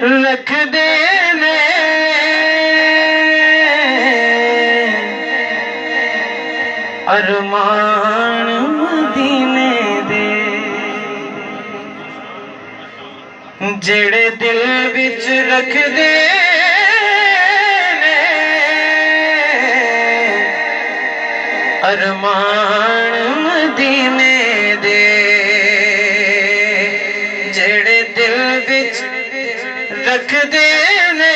رکھ دینے ارمان مدینے دے جڑے دل وچ رکھ دے ارمان مدینے دے جڑے دل وچ رکھ دے نے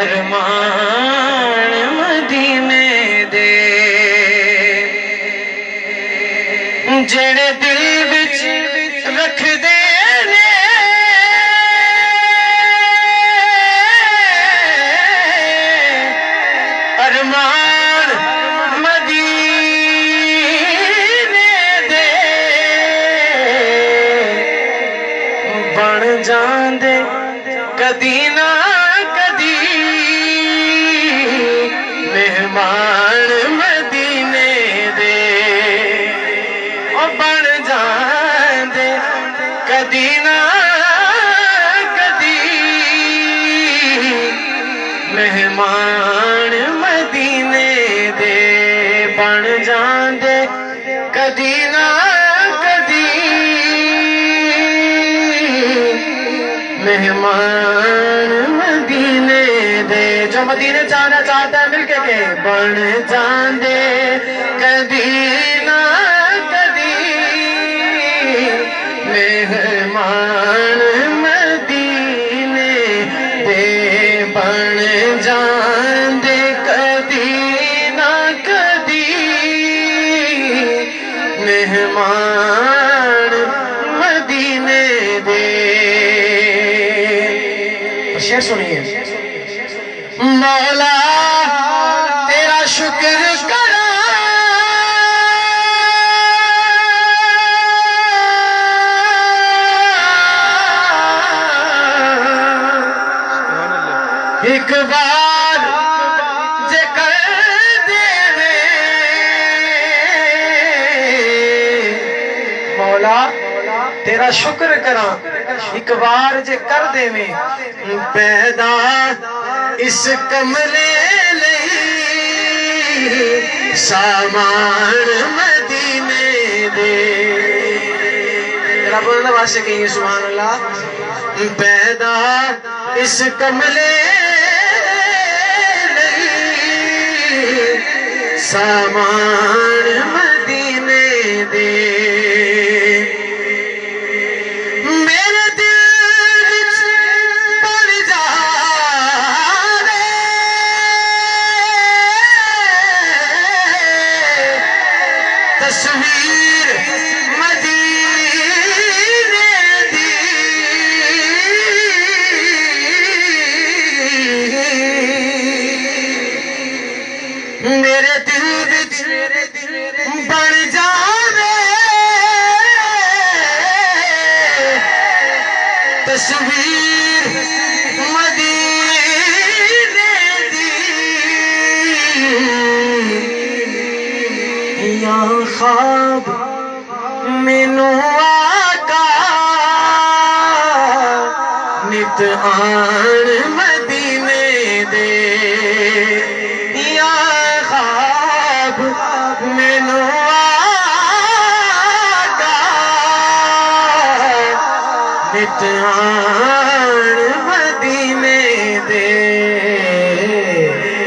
ارمان مدینے دے جڑے دل وچ رکھ دے نے ارمان مدینے دے بن جاندے کدی نہ کدی مہمان مدینے دے او بن جاندے کدی نہ کدی مہمان مدینے دے بن جاندے کدی نہ کدی مہمان مدینے دے جو مدینے جانا چاہتا ہے مل کے کہ بن جاندے کدی نہ کدی مہمان مدینے دے بن جاندے کدی نہ کدی مہمان مدینے دے شعر سنیے مولا تیرا شکر کرا ایک بار جے کر دے مولا تیرا شکر کراں ایک بار جے کر دے میں پیدا اس کملے لئی سامان مدینے دے تیرا بولنا واسے کہیں سبحان اللہ پیدا اس کملے لئی سامان مدینے دے تصویر مدینے دی میرے دل وچ بن جاوے تصویر مدینے دی یا خواب مینو آقا نت آن مدینے دے یا خواب مینو آقا نت آن مدینے دے